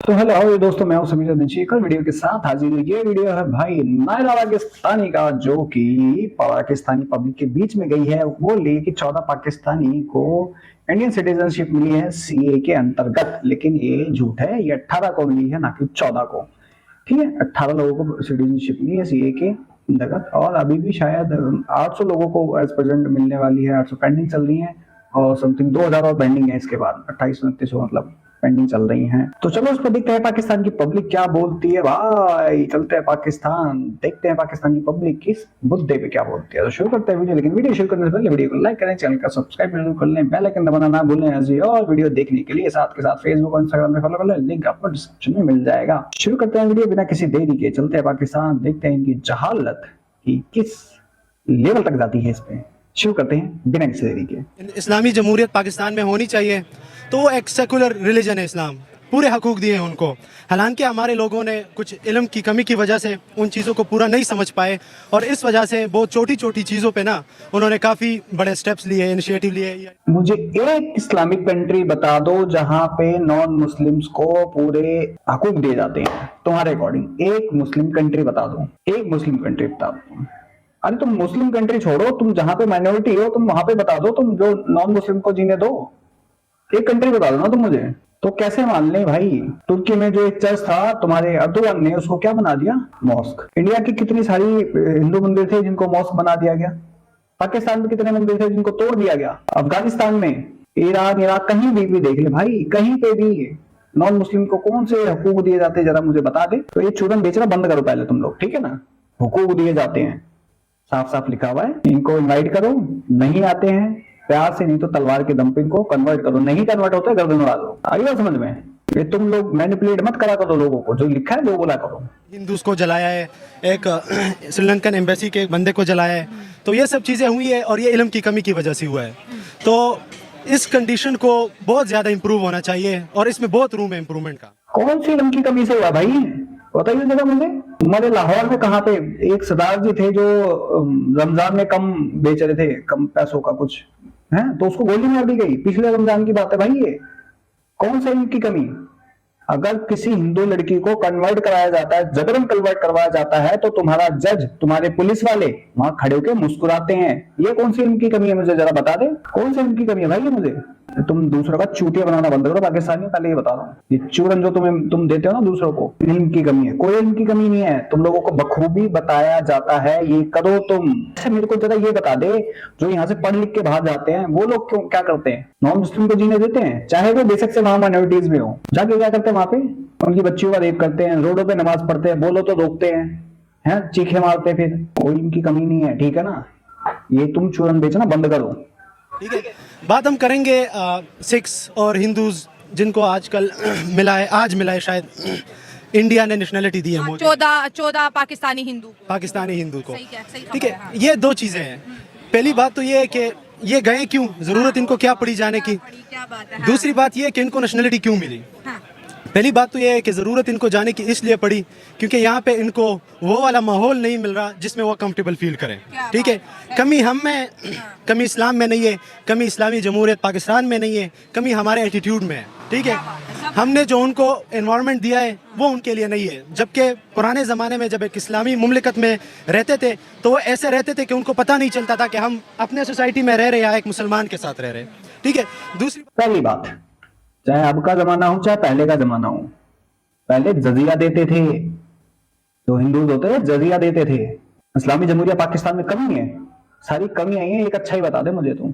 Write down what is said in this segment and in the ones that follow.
तो हेलो ये दोस्तों, मैं हूं समीर निचीकर वीडियो के साथ हाजिर हूं। ये वीडियो है भाई नायरा पाकिस्तानी का, जो कि पाकिस्तानी पब्लिक के बीच में गई है। वो ले कि 14 पाकिस्तानी को इंडियन सिटीजनशिप मिली है सीए के अंतर्गत, लेकिन ये झूठ है। ये 18 को मिली है, ना कि 14 को। ठीक है, 18 लोगों को सिटीजनशिप मिली है सीए के अंतर्गत, और अभी भी शायद 800 लोगों को एज प्रेजेंट मिलने वाली है। 800 पेंडिंग चल रही है और समथिंग 2000 और पेंडिंग है। इसके बाद 28-29 मतलब पेंडिंग चल रही हैं। तो चलो उस पर देखते हैं पाकिस्तान की पब्लिक क्या बोलती है। भाई चलते हैं पाकिस्तान, देखते हैं पाकिस्तान की पब्लिक किस मुद्दे पे क्या बोलती है। तो शुरू करते हैं वीडियो, लेकिन वीडियो शुरू करने से पहले वीडियो को लाइक करें, चैनल का सब्सक्राइब जरूर कर लें, बेल आइकन दबाना ना भूलें ऐसी और वीडियो देखने के लिए। साथ के साथ फेसबुक और इंस्टाग्राम पे फॉलो कर लें, लिंक आपको डिस्क्रिप्शन में मिल जाएगा। शुरू करते हैं वीडियो बिना किसी देरी के। चलते हैं पाकिस्तान, देखते हैं इनकी जहालत की किस लेवल तक जाती है। इस पे शुरू करते हैं बिना किसी देरी के। इस्लामी जमहूरियत पाकिस्तान में होनी चाहिए, तो वो एक सेकुलर रिलीजन है। इस्लाम पूरे हकूक दिए हैं उनको। हालांकि हमारे लोगों ने कुछ इल्म की कमी की वजह से उन चीज़ों को पूरा नहीं समझ पाए, और इस वजह से बहुत छोटी छोटी चीज़ों पे ना उन्होंने काफ़ी बड़े स्टेप्स लिए, इनिशिएटिव लिए। मुझे एक इस्लामिक कंट्री बता दो जहां पे नॉन मुस्लिम्स को पूरे हकूक दिए जाते हैं तुम्हारे अकॉर्डिंग। एक मुस्लिम कंट्री बता दो, एक मुस्लिम कंट्री बता दो। अरे तुम मुस्लिम कंट्री छोड़ो, तुम जहां पे माइनॉरिटी हो तुम वहां पे बता दो, तुम जो नॉन मुस्लिम को जीने दो। एक कंट्री बता दो ना तुम मुझे। तो कैसे मान ले भाई? तुर्की में जो एक चर्च था तुम्हारे अर्दोगन ने, उसको क्या बना दिया? मॉस्क। इंडिया की कितनी सारी हिंदू मंदिर थे जिनको मॉस्क बना दिया गया। पाकिस्तान में कितने मंदिर थे जिनको तोड़ दिया गया। अफगानिस्तान में, ईरान, इराक, कहीं भी देख ले भाई, कहीं पे भी नॉन मुस्लिम को कौन से हुकूक दिए जाते हैं जरा मुझे बता दे। तो ये चूरन बेचना बंद करो पहले तुम लोग, ठीक है ना। हुकूक दिए जाते हैं, साफ साफ लिखा हुआ है। इनको इनवाइट करो, नहीं आते हैं प्यार से, नहीं तो तलवार के दम पे इनको कन्वर्ट करो। नहीं कन्वर्ट होता है गर्दन उड़ा दो। आई बात समझ में? ये तुम लोग मैनिपुलेट मत करा करो लोगों को, जो लिखा है वो बोला करो। हिंदूज को जलाया है, एक श्रीलंकन एम्बेसी के एक बंदे को जलाया है। तो ये सब चीज़ें हुई है, और ये इल्म की कमी की वजह से हुआ है। तो इस कंडीशन को बहुत ज़्यादा इम्प्रूव होना चाहिए, और इसमें बहुत रूम है इम्प्रूवमेंट का। कौन सी इल्म की कमी से हुआ भाई? बताइए जरा मुझे। हमारे लाहौर में कहाँ पे एक सरदार जी थे जो रमजान में कम बेच रहे थे, कम पैसों का कुछ है, तो उसको गोली मार दी गई। पिछले रमजान की बात है भाई। ये कौन सा इनकी कमी? अगर किसी हिंदू लड़की को कन्वर्ट कराया जाता है, जबरन कन्वर्ट करवाया जाता है, तो तुम्हारा जज, तुम्हारे पुलिस वाले वहां खड़े होकर मुस्कुराते हैं। ये कौन सी इनकी कमी है? मुझे जरा बता दे, कौन सी इनकी कमी है भाई ये मुझे। तुम दूसरों का चूतिया बनाना बंद करो पाकिस्तानियों, पहले ये बता दो। ये चूरन जो तुम देते हो ना दूसरों को, इल्म की कमी है। कोई इल्म की कमी नहीं है, तुम लोगों को बखूबी बताया जाता है। ये करो तुम। अच्छा मेरे को जरा ये बता दे, जो यहाँ से पढ़ लिख के बाहर जाते हैं वो लोग क्यों क्या करते हैं? नॉन मुस्लिम को जीने देते हैं, चाहे वो बेशक से वहां माइनॉरिटीज में हो। जाके क्या करते हैं वहां पे? उनकी बच्चियों का रेप करते हैं, रोडों पे नमाज पढ़ते हैं, बोलो तो रोकते हैं, चीखे मारते। फिर कोई इनकी कमी नहीं है, ठीक है ना। ये तुम चूरन बेचना बंद करो। ठीक है, बात हम करेंगे सिख्स और हिंदूज, जिनको आजकल मिला है, आज मिला है शायद, इंडिया ने नेशनलिटी दी है 14 पाकिस्तानी हिंदू को। सही ठीक है, ये दो चीज़ें हैं। पहली बात तो ये है कि ये गए क्यों, ज़रूरत इनको क्या पड़ी जाने की। क्या बात है। दूसरी बात ये है कि इनको नेशनलिटी क्यों मिली। हाँ। पहली बात तो ये है कि ज़रूरत इनको जाने की इसलिए पड़ी क्योंकि यहाँ पे इनको वो वाला माहौल नहीं मिल रहा जिसमें वो कंफर्टेबल फील करें। ठीक है, कमी हम में, कमी इस्लाम में नहीं है, कमी इस्लामी जमहूरियत पाकिस्तान में नहीं है, कमी हमारे एटीट्यूड में है। ठीक है, हमने जो उनको एनवायरनमेंट दिया है वो उनके लिए नहीं है। जबकि पुराने ज़माने में जब एक इस्लामी मुमलिकत में रहते थे तो वो ऐसे रहते थे कि उनको पता नहीं चलता था कि हम अपने सोसाइटी में रह रहे या एक मुसलमान के साथ रह रहे। ठीक है, दूसरी पहली बात, चाहे अब का जमाना हो चाहे पहले का जमाना हो, पहले जजिया देते थे। जो हिंदूज होते थे जजिया देते थे। इस्लामी जमहूरिया पाकिस्तान में कमी है, सारी कमी आई है। एक अच्छा ही बता दे मुझे तू।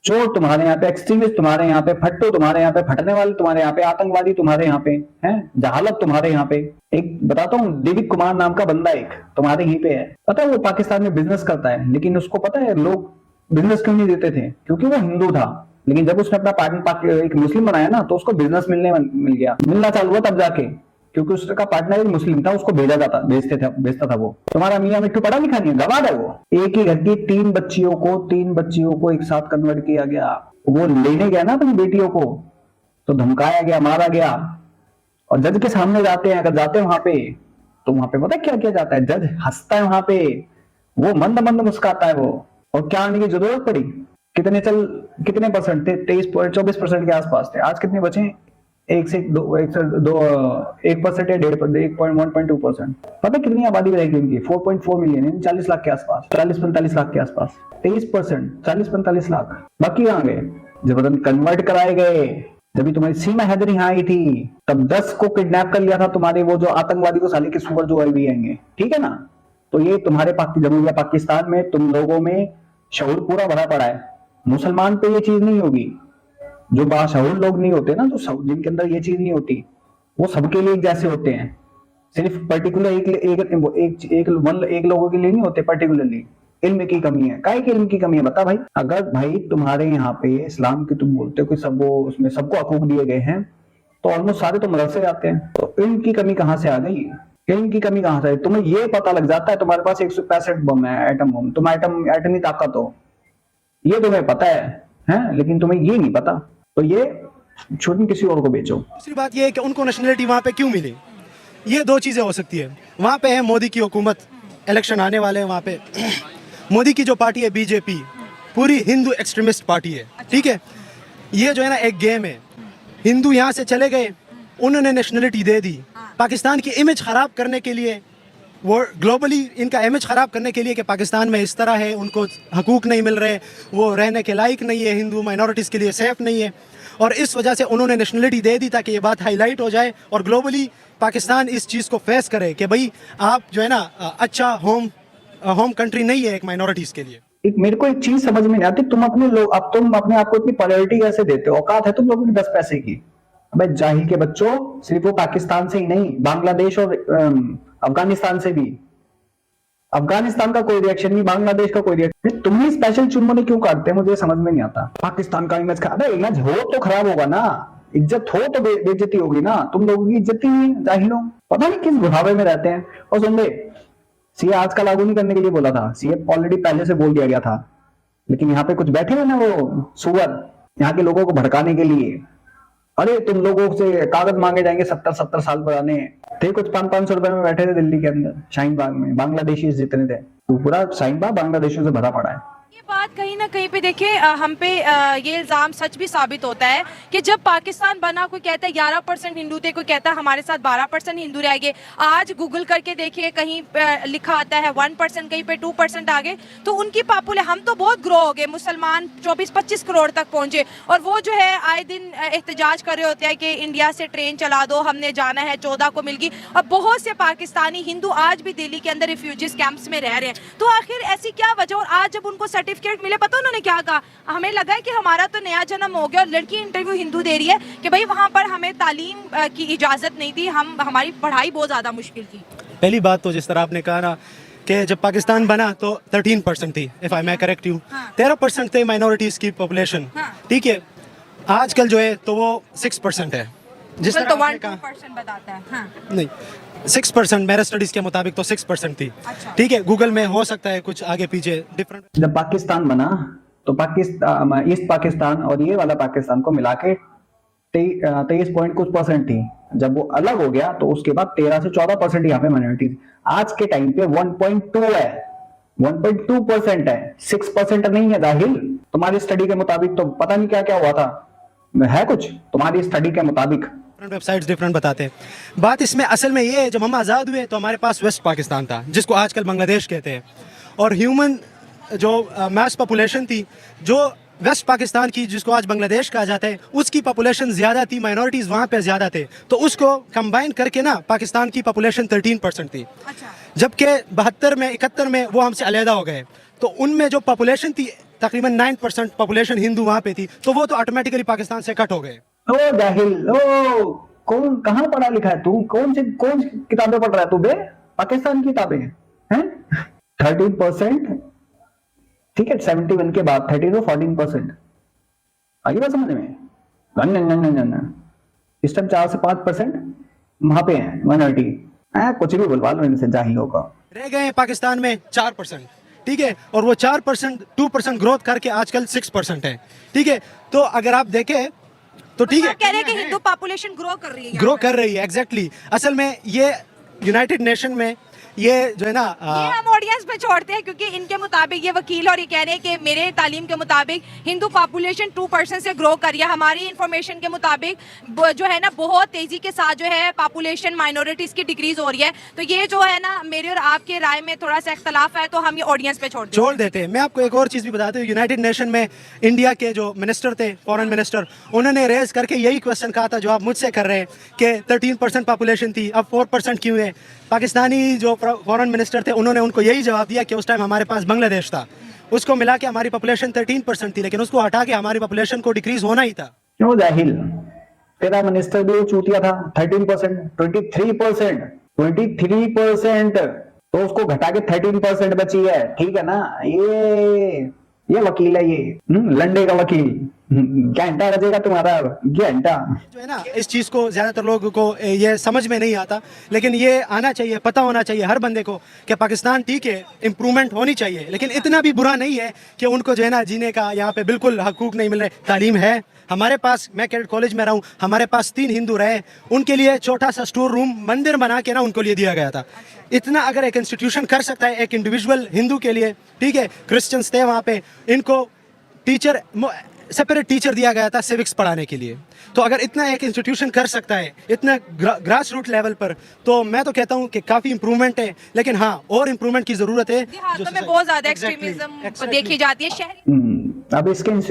चोर तुम्हारे यहाँ पे, एक्सट्रीमिस्ट तुम्हारे यहाँ पे, फट्टू तुम्हारे यहाँ पे, फटने वाले तुम्हारे यहाँ पे, आतंकवादी तुम्हारे यहाँ पे हैं, जहालत तुम्हारे यहाँ पे। एक बताता हूँ, दिलीप कुमार नाम का बंदा एक तुम्हारे यहीं पे है। पता है वो पाकिस्तान में बिजनेस करता है, लेकिन उसको पता है लोग बिजनेस क्यों नहीं देते थे? क्योंकि वो हिंदू था। लेकिन जब उसने अपना पार्टनर एक मुस्लिम बनाया ना, तो उसको बिजनेस मिल गया, मिलना चालू हुआ तब जाके, क्योंकि उसका पार्टनर एक मुस्लिम था, उसको बेचता था वो। तुम्हारा मियां मिट्टू पढ़ा लिखा नहीं है, गवार है वो। एक ही घर की तीन बच्चियों को एक साथ कन्वर्ट किया गया। वो लेने गया ना अपनी बेटियों को, तो धमकाया गया, मारा गया। और जज के सामने जाते हैं, अगर जाते हैं वहां पे, तो वहां पे पता क्या किया जाता है? जज हंसता है वहां पे, वो मंद मंद मुस्काता है वो। और क्या आने की जरूरत पड़ी? कितने परसेंट थे? 23-24% के आसपास थे। आज कितने बचे? एक से दो 1% या 1.2%। पता है कितनी आबादी रहेगी उनकी? 4.4 मिलियन, यानी 40 लाख के आसपास, 40-45 लाख के आसपास। 23%, 40-45 लाख। बाकी कहाँ गए? जब बदन कन्वर्ट कराए गए, जब तुम्हारी सीमा हैदर यहाँ आई थी, तब 10 को किडनैप कर लिया था तुम्हारे वो जो आतंकवादी को साले के सुअर जो भी आएंगे, ठीक है ना? तो ये तुम्हारे जमहूरिया पाकिस्तान में तुम लोगों में शऊर पूरा भरा पड़ा है। मुसलमान पे ये चीज नहीं होगी। जो बाशऊर लोग नहीं होते ना, जो जिनके अंदर ये चीज नहीं होती, वो सबके लिए एक जैसे होते हैं। सिर्फ पर्टिकुलर एक लोगों के लिए नहीं होते पर्टिकुलरली। इल्म की कमी है। काहे की इल्म की कमी है बता भाई? अगर भाई तुम्हारे यहाँ पे इस्लाम की तुम बोलते हो कि सब वो उसमें सबको हकूक दिए गए हैं, तो ऑलमोस्ट सारे तो मदरसे जाते हैं। तो इल्म की कमी कहाँ से आ गई? इल्म की कमी कहाँ से आई? तुम्हें ये पता लग जाता है तुम्हारे पास 165 बम है, एटम बम, तुम एटमी ताकत हो, ये तुम्हें पता है, लेकिन तुम्हें ये नहीं पता। तो ये छोड़ किसी और को बेचो। दूसरी बात ये है कि उनको नेशनलिटी वहाँ पे क्यों मिली? ये दो चीज़ें हो सकती है। वहाँ पे है मोदी की हुकूमत, इलेक्शन आने वाले हैं वहाँ पे। मोदी की जो पार्टी है बीजेपी, पूरी हिंदू एक्सट्रीमिस्ट पार्टी है, ठीक है? ये जो है ना एक गेम है। हिंदू यहाँ से चले गए, उन्होंने नेशनलिटी दे दी पाकिस्तान की इमेज ख़राब करने के लिए, वो ग्लोबली इनका इमेज ख़राब करने के लिए कि पाकिस्तान में इस तरह है, उनको हकूक़ नहीं मिल रहे, वो रहने के लायक नहीं है, हिंदू माइनॉरिटीज़ के लिए सेफ नहीं है। और इस वजह से उन्होंने नेशनलिटी दे दी ताकि ये बात हाईलाइट हो जाए और ग्लोबली पाकिस्तान इस चीज़ को फेस करे कि भाई आप जो है ना अच्छा होम कंट्री नहीं है एक माइनॉरिटीज़ के लिए। एक मेरे को एक चीज समझ में नहीं आती, तुम अपने आप को इतनी प्रायोरिटी कैसे देते हो? औकात है तुम लोगों की 10 पैसे की? अबे जाहिल के बच्चों, सिर्फ वो पाकिस्तान से ही नहीं, बांग्लादेश और अफगानिस्तान से भी। अफगानिस्तान का कोई रिएक्शन नहीं, बांग्लादेश का कोई रिएक्शन। तुम्हें स्पेशल चुनमुने क्यों काटते हैं? मुझे समझ में नहीं आता। पाकिस्तान का इमेज खराब है, इमेज हो तो खराब होगा ना, इज्जत हो तो बेइज्जती होगी ना। तुम लोगों की इज्जत ही नहीं, जाहिलों, पता नहीं किस बुढ़ावे में रहते हैं। और सुन ले, सीए आज का लागू नहीं करने के लिए बोला था, सीए ऑलरेडी पहले से बोल दिया गया था, लेकिन यहाँ पे कुछ बैठे हैं ना वो सुअर, यहाँ के लोगों को भड़काने के लिए। अरे तुम लोगों से कागज मांगे जाएंगे 70-70 साल पुराने। थे कुछ 500-500 रुपए में बैठे थे दिल्ली के अंदर शाहीन बाग में, बांग्लादेशी जितने थे, तो पूरा शाहीन बाग बांग्लादेशियों से भरा पड़ा है। ये बात कहीं ना कहीं पे देखिए हम पे ये इल्ज़ाम सच भी साबित होता है कि जब पाकिस्तान बना, कोई कहता है 11% हिंदू थे, कोई कहता है हमारे साथ 12% हिंदू रह गए। आज गूगल करके देखिए, कहीं लिखा आता है 1%, कहीं पे 2% आ गए। तो उनकी पॉपुलेशन, हम तो बहुत ग्रो हो गए, मुसलमान 24-25 करोड़ तक पहुंचे, और वो जो है आए दिन एहतजाज कर रहे होते हैं कि इंडिया से ट्रेन चला दो, हमने जाना है, 14 को मिल गई। और बहुत से पाकिस्तानी हिंदू आज भी दिल्ली के अंदर रिफ्यूजीज कैंप्स में रह रहे हैं। तो आखिर ऐसी क्या वजह? और आज जब उनको सर्टिफिकेट मिले, पता उन्होंने क्या कहा? हमें लगा है कि हमारा तो नया जन्म हो गया। और लड़की इंटरव्यू हिंदू दे रही है कि भाई वहां पर हमें तालीम की इजाजत नहीं थी, हमारी पढ़ाई बहुत ज्यादा मुश्किल थी। पहली बात तो जिस तरह आपने कहा ना कि जब पाकिस्तान बना तो 13% थी, इफ आई मैं करेक्ट हूँ, 13% थे माइनॉरिटीज की पॉपुलेशन, ठीक है? आजकल जो है तो वो 6% है। जिस तरह तो आपने 1-2% बताता है। हाँ। नहीं, 6% मेरे स्टडीज के मुताबिक तो 6% थी, ठीक है? गूगल में हो सकता है कुछ आगे पीछे डिफरेंट। जब पाकिस्तान बना तो पाकिस्तान, ईस्ट पाकिस्तान और ये वाला पाकिस्तान को मिला के 23 पॉइंट कुछ परसेंट थी। जब वो अलग हो गया तो उसके बाद 13 से 14% यहाँ पे माइनॉरिटी थी। आज के टाइम पे 1.2 है, 1.2% है, 6% नहीं है। जाहिल, तुम्हारी स्टडी के मुताबिक तो पता नहीं क्या क्या हुआ था, है कुछ तुम्हारी स्टडी के मुताबिक। वेबसाइट्स डिफरेंट बताते हैं। बात इसमें असल में ये है, जब हम आज़ाद हुए तो हमारे पास वेस्ट पाकिस्तान था, जिसको आजकल बांग्लादेश कहते हैं, और ह्यूमन जो मास पॉपुलेशन थी जो वेस्ट पाकिस्तान की, जिसको आज बांग्लादेश कहा जाता है, उसकी पॉपुलेशन ज़्यादा थी, माइनॉरिटीज़ वहाँ पे ज़्यादा थे। तो उसको कंबाइन करके ना पाकिस्तान की पॉपुलेशन 13% थी। जबकि 72 में 71 में वो हमसे अलहदा हो गए, तो उनमें जो पॉपुलेशन थी तकरीबन 9% पॉपुलेशन हिंदू वहाँ पे थी, तो वो तो ऑटोमेटिकली पाकिस्तान से कट हो गए। ओ जाहिल, ओ कौन कहाँ पढ़ा लिखा है तू? कौन किताबें पढ़ रहा है तू बे? पाकिस्तान की किताबें हैं? 13%, ठीक है? 71 के बाद 13 to 14%। आगे बात समझ में? इस टाइम 4 से 5% वहां पे है माइनॉरिटी। कुछ भी बुलवा लो इनसे, जाहिलों का। रह गए पाकिस्तान में 4%, ठीक है? और वो 4% 2% ग्रोथ करके आजकल 6% है, ठीक है? तो अगर आप देखें तो ठीक है, कह रहे हैं कि हिंदू पॉपुलेशन ग्रो कर रही है, ग्रो कर रही है, एग्जैक्टली। असल में ये यूनाइटेड नेशन में ये जो है ना ये हम ऑडियंस पे छोड़ते हैं क्योंकि इनके मुताबिक ये वकील और ये कह रहे हैं कि मेरे तालीम के मुताबिक हिंदू पॉपुलेशन 2% से ग्रो कर रही है। हमारी इंफॉर्मेशन के मुताबिक जो है ना बहुत तेजी के साथ जो है पॉपुलेशन माइनॉरिटीज की डिक्रीज हो रही है। तो ये जो है ना मेरे और आपके राय में थोड़ा सा इख्तलाफ है, तो हम ये ऑडियंस पे छोड़ देते हैं। मैं आपको एक और चीज़ भी बताता हूँ, यूनाइटेड नेशन में इंडिया के जो मिनिस्टर थे, फॉरेन मिनिस्टर, उन्होंने रेज करके यही क्वेश्चन कहा था जो आप मुझसे कर रहे हैं कि 13% पॉपुलेशन थी, अब 4% क्यों है। पाकिस्तानी जो फॉरेन मिनिस्टर थे उन्होंने उनको यही जवाब दिया कि उस टाइम हमारे पास बांग्लादेश था, उसको मिला के हमारी पॉपुलेशन 13% थी, लेकिन उसको हटा के हमारी पॉपुलेशन को डिक्रीज होना ही था। क्यों जाहिल, तेरा मिनिस्टर भी चूतिया था। 13%, 23%, 23%, तो उसको घटा के 13% बची है, ठीक है ना। ये वकील है, ये लंडे का वकील। घंटा बजेगा तुम्हारा, घंटा जो है ना, इस चीज़ को ज़्यादातर लोगों को ये समझ में नहीं आता, लेकिन ये आना चाहिए, पता होना चाहिए हर बंदे को कि पाकिस्तान ठीक है, इम्प्रूवमेंट होनी चाहिए, लेकिन इतना भी बुरा नहीं है कि उनको जो है ना जीने का यहाँ पे बिल्कुल हकूक नहीं मिल रहे। तालीम है हमारे पास, मैं कैडेट कॉलेज में रहा हूँ, हमारे पास 3 हिंदू रहे, उनके लिए छोटा सा स्टोर रूम मंदिर बना के ना उनको लिए दिया गया था। इतना अगर एक इंस्टीट्यूशन कर सकता है एक इंडिविजुअल हिंदू के लिए, ठीक है, क्रिश्चियंस थे वहाँ पे, इनको टीचर सेपरेट टीचर दिया गया था सिविक्स पढ़ाने के लिए। तो अगर इतना एक इंस्टीट्यूशन कर सकता है इतना ग्रास रूट लेवल पर, तो मैं तो कहता हूँ कि काफ़ी इंप्रूवमेंट है, लेकिन हाँ और इंप्रूवमेंट की ज़रूरत है। देहातों में बहुत ज़्यादा एक्सट्रीमिज्म देखी जाती है शहर। अब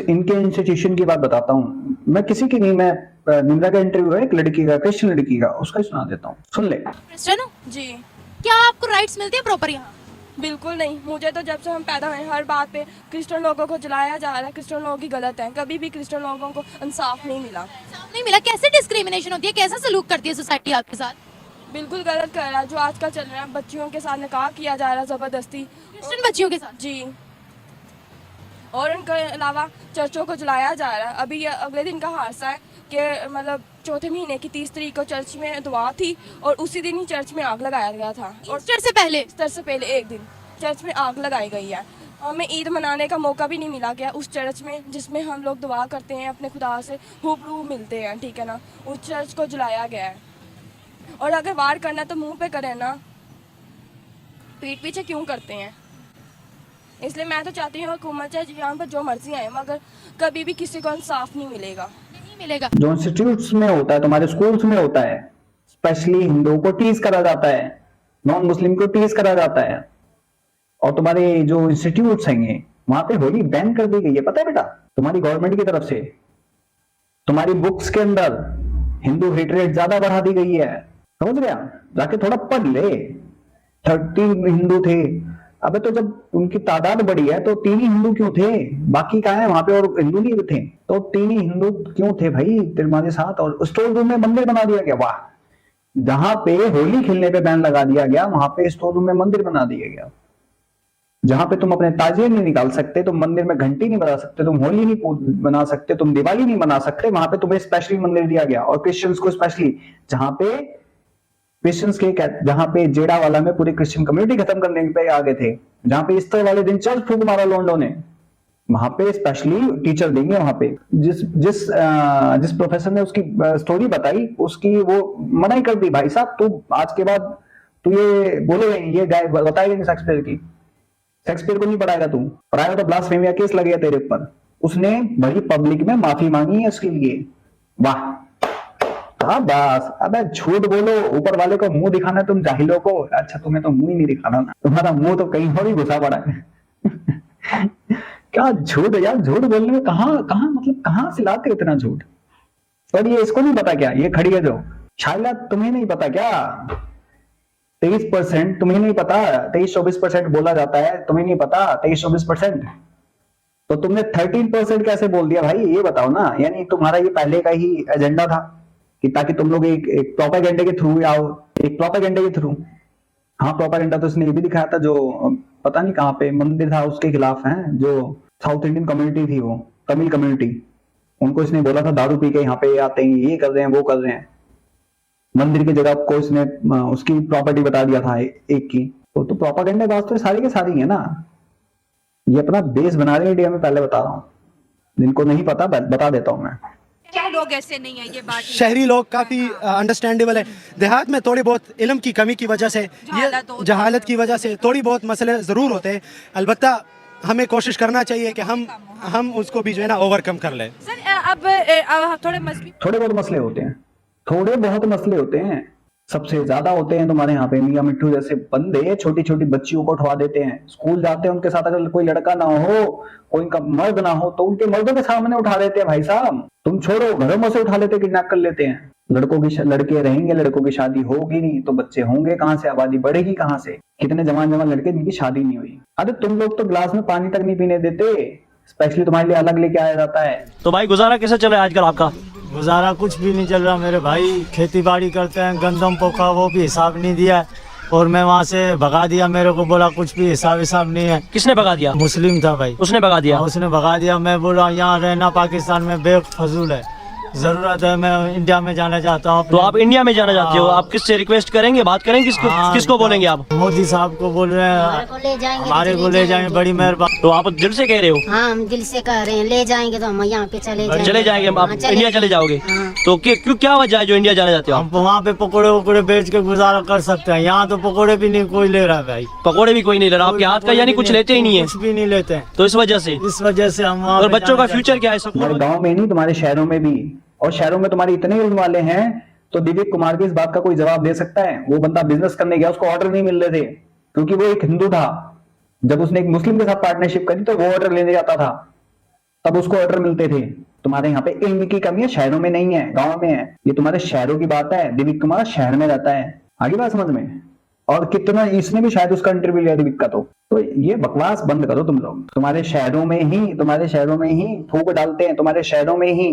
इनके इंस्टीट्यूशन की बात बताता हूँ मैं, किसी की नहीं, मैं निम्रा का इंटरव्यू है एक लड़की का, क्रिश्चियन लड़की का, उसका ही सुना देता हूँ, सुन ले। क्रिश्चियन हो जी क्या आपको राइट्स मिलते हैं प्रॉपर यहाँ? बिल्कुल नहीं। मुझे तो जब से हम पैदा हुए हर बात पे क्रिश्चियन लोगों को जलाया जा रहा है, क्रिश्चियन लोगों की गलत है, कभी भी क्रिश्चियन लोगों को इंसाफ नहीं मिला। इंसाफ नहीं मिला? कैसे डिस्क्रिमिनेशन होती है, कैसा सलूक करती है सोसाइटी आपके साथ? बिल्कुल गलत कर रहा है जो आजकल चल रहा है, बच्चियों के साथ निकाह किया जा रहा है ज़बरदस्ती, क्रिश्चियन बच्चियों के साथ? जी। और इनके अलावा चर्चों को जलाया जा रहा है। अभी ये अगले दिन का हादसा है कि मतलब चौथे महीने की 30 तारीख को चर्च में दुआ थी और उसी दिन ही चर्च में आग लगाया गया था। और ईस्टर से पहले? ईस्टर से पहले एक दिन चर्च में आग लगाई गई है। हमें ईद मनाने का मौका भी नहीं मिला गया उस चर्च में जिसमें हम लोग दुआ करते हैं, अपने खुदा से रूबरू मिलते हैं, ठीक है ना। उस चर्च को जलाया गया है। और अगर वार करना है तो मुंह पे करें ना, पीठ पीछे क्यों करते हैं। इसलिए मैं तो चाहती हूँ हुकूमत चाहे यहाँ पर जो मर्जी आए, मगर कभी भी किसी को इंसाफ नहीं मिलेगा, नहीं मिलेगा। जो इंस्टीट्यूट्स में होता है, तुम्हारे स्कूल्स में होता है, स्पेशली हिंदुओं को टीज करा जाता है, नॉन मुस्लिम को टीज करा जाता है, और तुम्हारे जो इंस्टीट्यूट्स हैं वहां पे होली बैन कर दी गई है, पता है बेटा, तुम्हारी गवर्नमेंट की तरफ से। तुम्हारी बुक्स के अंदर हिंदू हेटरेट ज्यादा बढ़ा दी गई है, समझ गया, जाके थोड़ा पढ़ ले। 30 हिंदू थे, अबे तो जब उनकी तादाद बढ़ी है तो 3 ही हिंदू क्यों थे, बाकी कहाँ है वहां पे, और हिंदू नहीं थे, तो 3 ही हिंदू क्यों थे भाई तुम्हारे साथ। और स्टोर रूम में मंदिर बना दिया गया, वाह, जहां पे होली खेलने पे बैन लगा दिया गया वहां पे स्टोर रूम में मंदिर बना दिया गया। जहां पे तुम अपने ताजिए नहीं निकाल सकते, तुम मंदिर में घंटी नहीं बजा सकते, तुम होली नहीं बना सकते, तुम दिवाली नहीं बना सकते, वहां पे तुम्हें स्पेशली मंदिर दिया गया। और क्रिश्चियंस को स्पेशली, जहां पे क्रिश्चियंस के, जहां पे जेड़ा वाला में पूरी क्रिश्चियन कम्युनिटी खत्म करने पे आ गए थे, जहां पे ईस्टर वाले दिन चर्च फूक मारा लोंडो ने, वहां पे स्पेशली टीचर देंगे। वहां पे जिस प्रोफेसर ने उसकी स्टोरी बताई, उसकी वो मना ही कर दी, भाई साहब तू आज के बाद तू ये बोलेगा, ये गाय बताएगा नहीं शेक्सपियर की, शेक्सपियर को नहीं पढ़ाएगा, तू पढ़ाएगा तो ब्लास्फेमिया केस लगेगा तेरे ऊपर। उसने बड़ी पब्लिक में माफी मांगी है उसके लिए, वाह। हाँ बस, अबे झूठ बोलो, ऊपर वाले को मुंह दिखाना है तुम जाहिलों को। अच्छा तुम्हें तो मुंह ही नहीं दिखाना ना, तुम्हारा मुंह तो कहीं और ही घुसा पड़ा है। क्या झूठ यार, झूठ बोलने में कहाँ मतलब कहाँ से लाते इतना झूठ। और ये इसको नहीं पता क्या, ये खड़ी है जो शायद, तुम्हें नहीं पता क्या, 23% तुम्हें नहीं पता, 23-24% बोला जाता है, तुम्हें नहीं पता 23-24%, तो तुमने 13% कैसे बोल दिया भाई, ये बताओ ना। यानी तुम्हारा ये पहले का ही एजेंडा था कि ताकि तुम लोग एक प्रोपेगेंडे के थ्रू आओ, एक प्रोपेगेंडे के थ्रू। हाँ प्रोपेगेंडा तो इसने ये भी दिखाया था, जो पता नहीं कहाँ पे मंदिर था उसके खिलाफ है, जो साउथ इंडियन कम्युनिटी थी, वो तमिल कम्युनिटी, उनको इसने बोला था दारू पी के यहाँ पे आते हैं, ये कर रहे हैं वो कर रहे हैं। मंदिर की जगह को इसने उसकी प्रॉपर्टी बता दिया था एक की। तो प्रोपेगेंडा बात तो सारी के सारी है ना, ये अपना बेस बना रहे हैं इंडिया में, पहले बता रहा हूँ, जिनको नहीं पता बता देता हूँ मैं। क्या लोग ऐसे नहीं है, ये बात नहीं है। शहरी लोग काफ़ी अंडरस्टैंडेबल है। देहात में थोड़ी बहुत इल्म की कमी की वजह से, जहालत होती ये जहालत की वजह से थोड़ी बहुत मसले ज़रूर होते हैं। अलबत्ता हमें कोशिश करना चाहिए कि हम उसको भी जो है ना ओवरकम कर लें। सर अब थोड़े मजबूत थोड़े बहुत मसले होते हैं, थोड़े बहुत मसले होते हैं। सबसे ज्यादा होते हैं तुम्हारे यहाँ पे मियां मिट्ठू जैसे बंदे छोटी छोटी बच्चियों को उठवा देते हैं। स्कूल जाते हैं, उनके साथ अगर कोई लड़का ना हो, कोई इनका मर्द ना हो, तो उनके मर्दों के सामने उठा देते हैं। भाई साहब तुम छोड़ो, घरों में से उठा लेते, किडनैप कर लेते हैं। लड़के रहेंगे, लड़कों की शादी होगी नहीं तो बच्चे होंगे कहाँ से, आबादी बढ़ेगी कहाँ से। कितने जवान लड़के जिनकी शादी नहीं हुई। अरे तुम लोग तो गिलास में पानी तक नहीं पीने देते, स्पेशली तुम्हारे लिए अलग लेके आया जाता है। तो भाई गुजारा कैसे चल रहा है आजकल आपका? गुजारा कुछ भी नहीं चल रहा मेरे भाई। खेती बाड़ी करते हैं, गंदम पोखा, वो भी हिसाब नहीं दिया और मैं वहाँ से भगा दिया। मेरे को बोला कुछ भी हिसाब नहीं है। किसने भगा दिया? मुस्लिम था भाई, उसने भगा दिया। उसने भगा दिया। मैं बोला यहाँ रहना पाकिस्तान में बेफजूल है, जरूरत है, मैं इंडिया में जाना चाहता हूँ। तो आप इंडिया में जाना चाहते हो? आप किससे रिक्वेस्ट करेंगे, बात करेंगे? किसको बोलेंगे आप? मोदी साहब को बोल रहे हैं, हमारे को ले जाएंगे, बड़ी मेहरबानी। तो आप दिल से कह रहे हो? हाँ, हम दिल से कह रहे हैं, ले जाएंगे तो हम यहाँ पे चले जाएंगे। आप हाँ, इंडिया चले जाओगे? हाँ। तो क्यों, क्या वजह है जो इंडिया जाना चाहते हो? हम वहाँ पे पकोड़े वकोड़े बेच के गुजारा कर सकते हैं, यहाँ तो पकोड़े भी नहीं कोई ले रहा है भाई। पकोड़े भी कोई नहीं ले रहा आपके हाथ का, यानी कुछ लेते ही नहीं है? कुछ भी नहीं लेते हैं। तो इस वजह से हम वहाँ और पे बच्चों का जाना फ्यूचर क्या है? तुम्हारे गांव में नहीं, तुम्हारे शहरों में भी। और शहरों में तुम्हारे इतने इल्म वाले हैं तो दिलीप कुमार भी इस बात का कोई जवाब दे सकता है। वो बंदा बिजनेस करने गया, उसको ऑर्डर नहीं मिल रहे थे क्योंकि वो एक हिंदू था। जब उसने एक मुस्लिम के साथ पार्टनरशिप करी तो वो ऑर्डर लेने जाता था, तब उसको ऑर्डर मिलते थे। तुम्हारे यहाँ पे इल्म की कमी है, शहरों में नहीं है, गाँव में है। ये तुम्हारे शहरों की बात है। दिलीप कुमार शहर में रहता है, आगे बात समझ में। और कितना इसने भी शायद उसका इंटरव्यू लिया दिलीप का। तो ये बकवास बंद करो तुम लोग। तुम्हारे शहरों में ही थूक डालते हैं, तुम्हारे शहरों में ही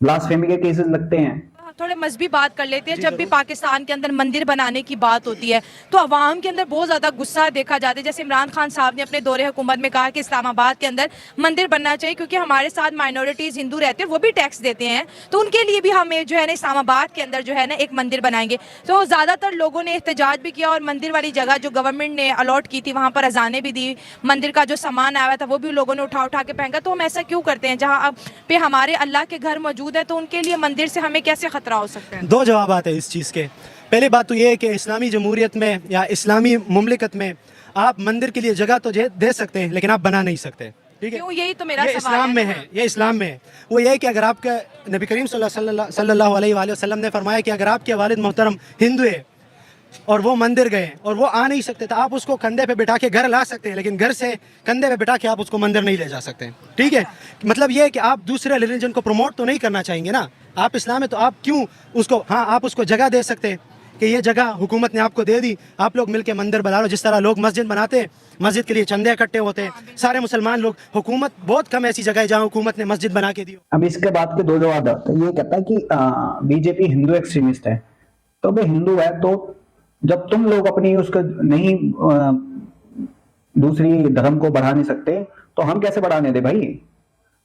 ब्लास्फेमी के केसेस लगते हैं। थोड़े मजबूत बात कर लेते हैं। जब भी पाकिस्तान के अंदर मंदिर बनाने की बात होती है तो अवाम के अंदर बहुत ज़्यादा गुस्सा देखा जाता है। जैसे इमरान खान साहब ने अपने दौरे हुकूमत में कहा कि इस्लामाबाद के अंदर मंदिर बनना चाहिए क्योंकि हमारे साथ माइनॉरिटीज़ हिंदू रहते हैं, वो भी टैक्स देते हैं, तो उनके लिए भी हमें जो है ना इस्लामाबाद के अंदर जो है ना एक मंदिर बनाएंगे। तो ज़्यादातर लोगों ने एहतजाज भी किया और मंदिर वाली जगह जो गवर्नमेंट ने अलॉट की थी वहाँ पर अजानें भी दी, मंदिर का जो सामान आया था वो भी लोगों ने उठा के फेंका। तो हम ऐसा क्यों करते हैं? जहाँ पे हमारे अल्लाह के घर मौजूद है तो उनके लिए मंदिर से हमें कैसे खतरा हो सकता है? दो जवाब आते हैं इस चीज़ के। पहली बात तो ये है कि इस्लामी जमहूरियत में या इस्लामी मुमलिकत में आप मंदिर के लिए जगह तो दे सकते हैं लेकिन आप बना नहीं सकते। ठीक है, क्यों? यही तो मेरा ये सवाल इस्लाम में है, ये इस्लाम में है। वो ये है कि अगर आपका नबी करीम सल्लल्लाहु अलैहि वसल्लम ने फरमाया कि अगर आपके वालिद मोहतरम हिंदू है और वो मंदिर गए और वो आ नहीं सकते तो आप उसको कंधे पे बिठा के घर ला सकते हैं, लेकिन घर से कंधे पे बिठा के आप उसको मंदिर नहीं ले जा सकते। ठीक है, मतलब ये है कि आप दूसरे रिलीजन को प्रमोट तो नहीं करना चाहेंगे ना। आप इस्लाम है तो आप क्यों उसको, हाँ आप उसको जगह दे सकते हैं कि ये जगह हुकूमत ने आपको दे दी, आप लोग मिलके मंदिर बना लो। जिस तरह लोग मस्जिद बनाते हैं, मस्जिद के लिए चंदे इकट्ठे होते हैं सारे मुसलमान लोग। हुकूमत, बहुत कम ऐसी जगह है जहाँ हुकूमत ने मस्जिद बना के दी। अब इसके बाद के दो जवाब आते हैं। ये कहता है कि बीजेपी हिंदू एक्सट्रीमिस्ट है। तो भाई हिंदू है तो जब तुम लोग अपनी उसको नहीं दूसरी धर्म को बढ़ा नहीं सकते तो हम कैसे बढ़ाने दे भाई?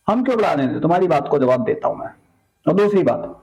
हम क्यों बढ़ाने दे? तुम्हारी बात को जवाब देता हूं मैं। और दूसरी बात,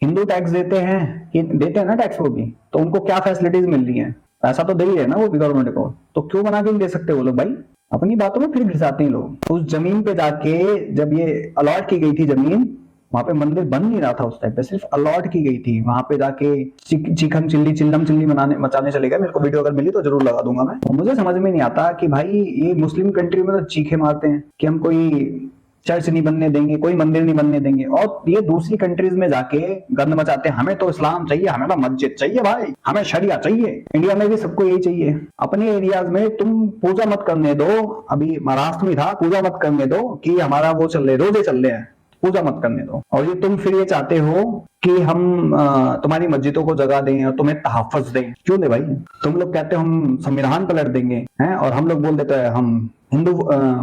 हिंदू टैक्स देते हैं कि देते हैं ना टैक्स, वो भी तो उनको क्या फैसिलिटीज मिल रही है? पैसा तो दे ही है ना वो भी गवर्नमेंट को, तो क्यों बना के नहीं दे सकते वो लोग भाई? अपनी बातों में फिर घिसाते हैं लोग। उस जमीन पे जाके जब ये अलॉट की गई थी जमीन, वहां पे मंदिर बन नहीं रहा था उस टाइम पे, सिर्फ अलॉट की गई थी। वहां पे जाके चिल्लम चिल्ली मचाने चले गए। मेरे को वीडियो अगर मिली तो जरूर लगा दूंगा मैं। और मुझे समझ में नहीं आता कि भाई ये मुस्लिम कंट्री में तो चीखे मारते हैं कि हम कोई चर्च नहीं बनने देंगे, कोई मंदिर नहीं बनने देंगे, और ये दूसरी कंट्रीज में जाके गंद मचाते हैं। हमें तो इस्लाम चाहिए, हमें तो मस्जिद चाहिए भाई, हमें शरिया चाहिए। इंडिया में भी सबको यही चाहिए। अपने एरियाज में तुम पूजा मत करने दो। अभी महाराष्ट्र में था, पूजा मत करने दो कि हमारा वो चल रहे, रोजे चल रहे हैं, पूजा मत करने दो। और ये तुम फिर ये चाहते हो कि हम तुम्हारी मस्जिदों को जगह दें और तुम्हें तहफ़्फ़ुज़ दें। क्यों दे भाई? तुम लोग कहते हो हम संविधान पलट देंगे हैं, और हम लोग बोल देते हैं हम हिंदू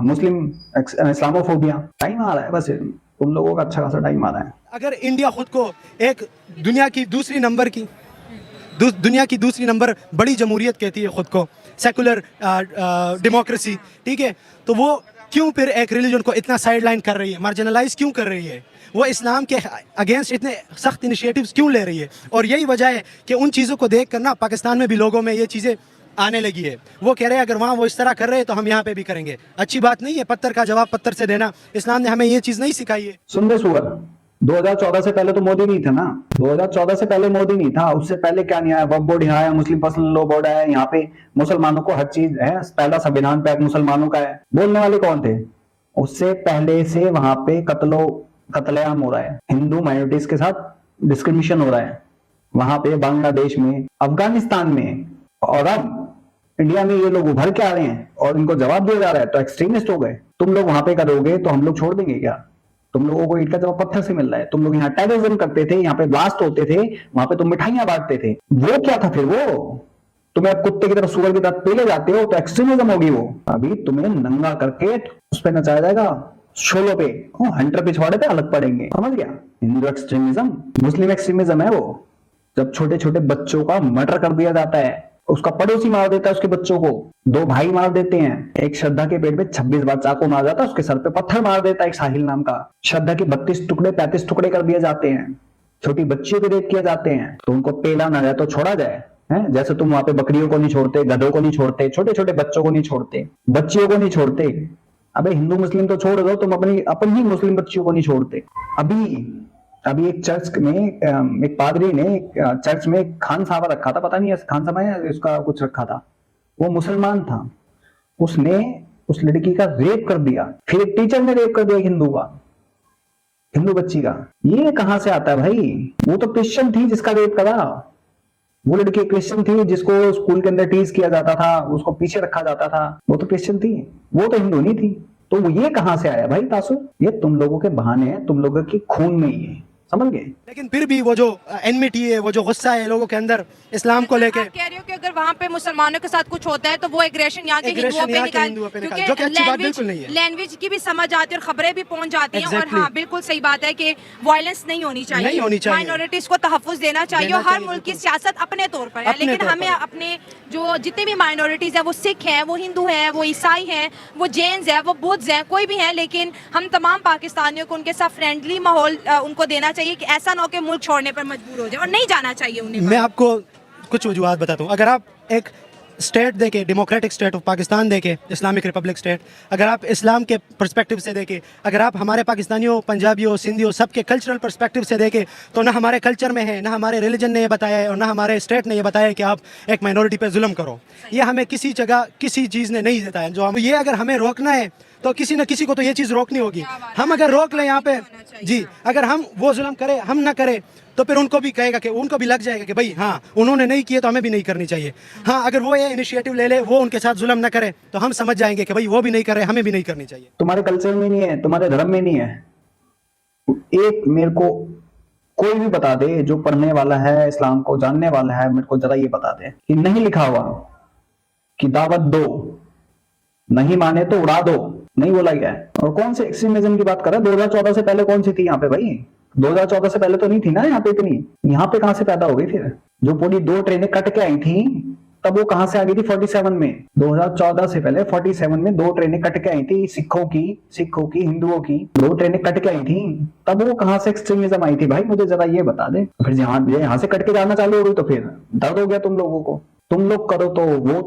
मुस्लिम इस्लामोफोबिया। टाइम आ रहा है, बस तुम लोगों का अच्छा खासा टाइम आ रहा है। अगर इंडिया खुद को एक दुनिया की दूसरी नंबर बड़ी जमहूरियत कहती है खुद को, सेकुलर डेमोक्रेसी, ठीक है, तो वो क्यों फिर एक रिलीजन को इतना साइडलाइन कर रही है, मार्जिनलाइज क्यों कर रही है? वो इस्लाम के अगेंस्ट इतने सख्त इनिशिएटिव्स क्यों ले रही है? और यही वजह है कि उन चीज़ों को देख कर ना पाकिस्तान में भी लोगों में ये चीज़ें आने लगी है। वो कह रहे हैं अगर वहाँ वो इस तरह कर रहे हैं तो हम यहाँ पे भी करेंगे। अच्छी बात नहीं है पत्थर का जवाब पत्थर से देना। इस्लाम ने हमें ये चीज़ नहीं सिखाई है। सुन दे सुअर, 2014 से पहले तो मोदी नहीं था ना, 2014 से पहले मोदी नहीं था, उससे पहले क्या नहीं आया, वक्फ बोर्ड यहाँ आया, मुस्लिम पर्सनल लॉ बोर्ड आया, यहाँ पे मुसलमानों को हर चीज है, पहला संविधान पे मुसलमानों का है। बोलने वाले कौन थे? उससे पहले से वहां पे कत्लेआम हो रहा है, हिंदू माइनॉरिटीज के साथ डिस्क्रिमिनेशन हो रहा है वहां पे, बांग्लादेश में, अफगानिस्तान में, और अब इंडिया में ये लोग उभर के आ रहे हैं और इनको जवाब दिया जा रहा है, तो एक्सट्रीमिस्ट हो गए। तुम लोग वहां पे करोगे तो हम लोग छोड़ देंगे क्या? तुम लोगों को ईंट का जवाब पत्थर से मिल रहा है। तुम लोग यहाँ टेररिज्म करते थे, यहाँ पे ब्लास्ट होते थे, वहां पे तुम मिठाइयां बांटते थे, वो क्या था फिर? वो तुम्हें अब कुत्ते की तरह सुअर की तरह पेले जाते हो, तो एक्सट्रीमिज्म होगी वो। अभी तुम्हें नंगा करके उस पर नचाया जाएगा, शोलों पे, हंटर पिछवाड़े पे अलग पड़ेंगे, समझ गया? हिंदू एक्सट्रीमिज्म, मुस्लिम एक्सट्रीमिज्म है वो। जब छोटे छोटे बच्चों का मर्डर कर दिया जाता है, उसका पड़ोसी मार देता है उसके बच्चों को, दो भाई मार देते हैं, एक श्रद्धा के पेट में 26 बार चाकू मार जाता है, उसके सर पे पत्थर मार देता है एक साहिल नाम का। श्रद्धा के 32 टुकड़े 35 टुकड़े कर दिए जाते हैं, छोटी बच्चियों को रेप किया जाते हैं, तो उनको पेला ना जाए तो छोड़ा जाए, है? जैसे तुम वहां पे बकरियों को नहीं छोड़ते, गधों को नहीं छोड़ते, छोटे छोटे बच्चों को नहीं छोड़ते, बच्चियों को नहीं छोड़ते। अबे हिंदू मुस्लिम तो छोड़ दो, तुम अपनी मुस्लिम बच्चियों को नहीं छोड़ते। अभी एक चर्च में एक पादरी ने चर्च में एक खान साहब रखा था, पता नहीं खान साहब है उसका कुछ रखा था, वो मुसलमान था, उसने उस लड़की का रेप कर दिया, फिर एक टीचर ने रेप कर दिया हिंदू बच्ची का। ये कहां से आता है भाई? वो तो क्रिश्चियन थी जिसका रेप करा, वो लड़की क्रिश्चियन थी जिसको स्कूल के अंदर टीज किया जाता था, उसको पीछे रखा जाता था, वो तो क्रिश्चियन थी, वो तो हिंदू नहीं थी। तो ये कहां से आया भाई तासुर? ये तुम लोगों के बहाने हैं, तुम लोगों के खून में ही है, समझ गए? लेकिन फिर भी वो जो एनमिटी है, वो जो गुस्सा है लोगों के अंदर इस्लाम को लेके, आप कह रहे हो कि अगर वहाँ पे मुसलमानों के साथ कुछ होता है तो वो एग्रेशन यहाँ के हिंदुओं पे निकाल, जो कि अच्छी बात बिल्कुल नहीं है। लैंग्वेज की भी समझ आती है और खबरें भी पहुंच जाती हैं। और हाँ, बिल्कुल सही बात है कि वायलेंस नहीं होनी चाहिए, माइनॉरिटीज को तहफ्फुज देना चाहिए, और हर मुल्क की सियासत अपने तौर पर है। लेकिन हमें अपने जो जितने भी माइनॉरिटीज है, वो सिख हैं, वो हिंदू हैं, वो ईसाई हैं, वो जैन्स हैं, वो बुद्ध हैं, कोई भी हैं, लेकिन हम तमाम पाकिस्तानियों को उनके साथ फ्रेंडली माहौल उनको देना चाहिए कि ऐसा ना हो कि मुल्क छोड़ने पर मजबूर हो जाए, और नहीं जाना चाहिए उन्हें। मैं आपको कुछ वजूहात बताता हूँ। अगर आप एक स्टेट देखे, डेमोक्रेटिक स्टेट ऑफ पाकिस्तान देखे, इस्लामिक रिपब्लिक स्टेट, अगर आप इस्लाम के पर्सपेक्टिव से देखें, अगर आप हमारे पाकिस्तानियों, पंजाबियों, सिंधियों, सबके कल्चरल पर्सपेक्टिव से देखें, तो ना हमारे कल्चर में है, ना हमारे रिलीजन ने ये बताया है, और ना हमारे स्टेट ने ये बताया है कि आप एक माइनॉरिटी पे जुल्म करो। ये हमें किसी जगह किसी चीज़ ने नहीं बताया। जो हम ये अगर हमें रोकना है तो किसी न किसी को तो ये चीज़ रोकनी होगी। हम अगर रोक लें यहाँ पे जी, अगर हम वो जुल्म करें, हम ना करें, तो फिर उनको भी कहेगा कि उनको भी लग जाएगा कि भाई हाँ, उन्होंने नहीं किया तो हमें भी नहीं करनी चाहिए। हाँ, अगर वो ये इनिशिएटिव ले ले, वो उनके साथ जुल्म ना करे, तो हम समझ जाएंगे कि भाई वो भी नहीं कर रहे, हमें भी नहीं करनी चाहिए। तुम्हारे कल्चर में नहीं है, तुम्हारे धर्म में नहीं है। एक मेरे को कोई भी बता दे जो पढ़ने वाला है, इस्लाम को जानने वाला है, मेरे को जरा ये बता दे कि नहीं लिखा हुआ कि दावत दो, नहीं माने तो उड़ा दो, नहीं बोला गया है। और कौन से एक्सट्रीमिज्म की बात कर रहा है? 2014 से पहले कौन सी थी यहाँ पे भाई? 2014 से पहले तो नहीं थी ना यहाँ पे इतनी। यहाँ पे कहां से पैदा हो गई फिर? जो पूरी 2 ट्रेनें कट के आई थी, तब वो कहां से आ गई थी? 47 में, 2014 से पहले 47 में 2 ट्रेनें कट के आई थी, सिखों की, हिंदुओं की 2 ट्रेनें कट के आई थी, तब वो कहां से एक्सट्रीमिज्म आई थी भाई? मुझे जरा ये बता दे। फिर यहाँ से कट के जाना चालू हो गई तो फिर दर्द हो गया तुम लोगों को। तुम लोग करो तो वो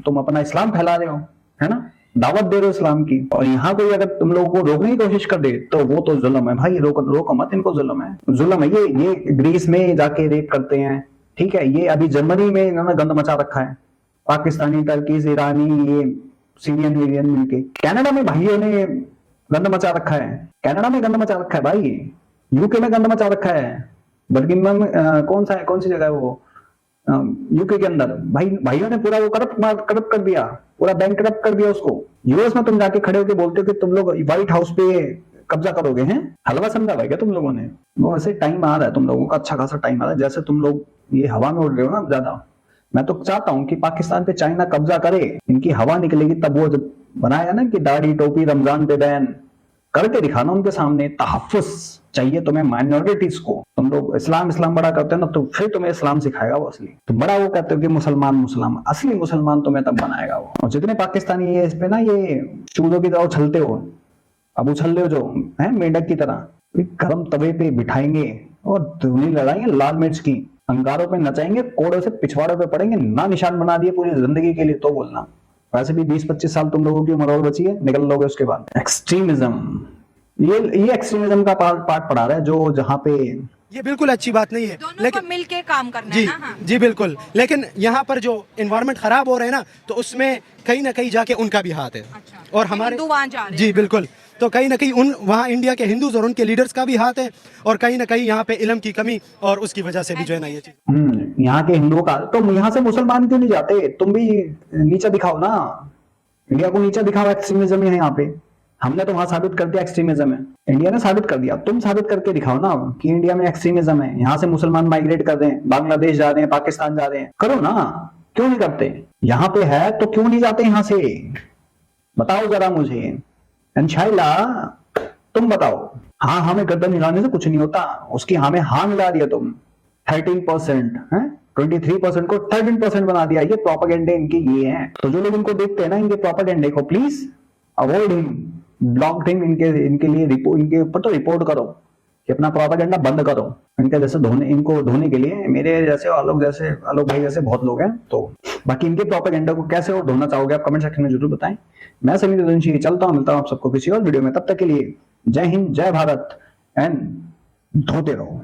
तुम अपना इस्लाम फैला रहे हो, है ना, दावत दे रहे हो इस्लाम की। और यहाँ कोई अगर तुम लोगों को रोकने की कोशिश कर दे तो वो तो जुल्म है भाई। रोको मत इनको, जुल्म है ये ग्रीस में जाके रेप करते हैं, ठीक है? ये अभी जर्मनी में इन्होंने गंद मचा रखा है, पाकिस्तानी, टर्कीज, ईरानी, ये सीरियन मिलके। कनाडा में भाइयों ने गंद मचा रखा है, कनाडा में गंद मचा रखा है भाई, यूके में गंद मचा रखा है, बर्मिंघम कौन सी जगह है वो, यूके के अंदर भाइयों ने पूरा वो करप्ट कर दिया, पूरा बैंक करप्ट कर दिया उसको। यूएस में तुम जाके खड़े होकर बोलते हो कि तुम लोग व्हाइट हाउस पे कब्जा करोगे, हैं? हलवा समझा भाई क्या तुम लोगों ने? वो ऐसे टाइम आ रहा है तुम लोगों का, अच्छा खासा टाइम आ रहा है। जैसे तुम लोग ये हवा में उड़ रहे हो ना ज्यादा, मैं तो चाहता हूँ कि पाकिस्तान पे चाइना कब्जा करे, इनकी हवा निकलेगी तब। वो जब बनाया ना कि दाढ़ी टोपी रमजान पे बैन करके दिखाना उनके सामने, तहफ्फुज़ चाहिए तुम्हें माइनॉरिटीज को। तुम लोग इस्लाम बड़ा करते हो ना, तो फिर तुम्हें इस्लाम सिखाएगा वो असली। तो बड़ा वो कहते हो कि मुसलमान, असली मुसलमान तुम्हें तब बनाएगा वो। और जितने पाकिस्तानी ये इस पे ना ये चूदों की तरह उछलते हो, अब उछल रहे हो जो है मेंढक की तरह, गरम तवे पे बिठाएंगे और धुनी लड़ाएंगे लाल मिर्च की, अंगारों पे नचाएंगे, कोड़ों से पिछवाड़ों पे पड़ेंगे, ना निशान बना दिए पूरी जिंदगी के लिए तो बोलना। वैसे भी 20-25 साल तुम लोगों की उम्र और बची है, निकल लोगे उसके बाद। एक्सट्रीमिज्म ये एक्सट्रीमिज्म का पार्ट पढ़ा रहा है, जो जहाँ पे ये बिल्कुल अच्छी बात नहीं है, दोनों लेकिन को मिलके काम करना जी है ना। हाँ। जी बिल्कुल, लेकिन यहाँ पर जो एनवायरनमेंट खराब हो रहा है ना, तो उसमें कहीं ना कहीं जाके उनका भी हाथ है। अच्छा। और हमारे हिंदू वहाँ जा रहे हैं। जी बिल्कुल, तो कहीं ना कहीं उन वहाँ इंडिया के हिंदूज और उनके लीडर्स का भी हाथ है, और कहीं ना कहीं यहाँ पे इल्म की कमी और उसकी वजह से भी जो है ना ये चीज। यहाँ के हिंदुओं का, तो यहाँ से मुसलमान क्यों नहीं जाते? तुम भी नीचा दिखाओ ना, इंडिया को नीचा दिखाओ, एक्सट्रीमिज्म है यहाँ पे। हमने तो वहां साबित कर दिया एक्सट्रीमिज्म है, इंडिया ने साबित कर दिया, तुम साबित करके दिखाओ ना कि इंडिया में एक्सट्रीमिज्म है। यहाँ से मुसलमान माइग्रेट कर रहे हैं, बांग्लादेश जा रहे हैं, पाकिस्तान जा रहे हैं, करो ना, क्यों नहीं करते? यहाँ पे है तो क्यों नहीं जाते यहाँ से? बताओ जरा मुझे, इंशाल्लाह तुम बताओ। हाँ, हमें गर्दन हिलाने से कुछ नहीं होता, उसकी हमें हाँ मिला दिया तुम। 13% है, 23% को 13% बना दिया। ये प्रोपेगेंडे इनके ये हैं। तो जो लोग इनको देखते हैं ना, इनके प्रोपेगेंडे को, please avoid him, block him. इनके लिए इनके ऊपर तो रिपोर्ट करो कि अपना प्रोपेगेंडा बंद करो। इनके जैसे इनको धोने के लिए मेरे जैसे आलोक भाई जैसे बहुत लोग हैं। तो बाकी इनके प्रोपेगेंडा को कैसे और ढूंढना चाहोगे आप कमेंट सेक्शन में जरूर बताएं। मैं समीर चलता हूं, मिलता हूं आप सबको किसी और वीडियो में। तब तक के लिए जय हिंद, जय भारत एंड धोते रहो।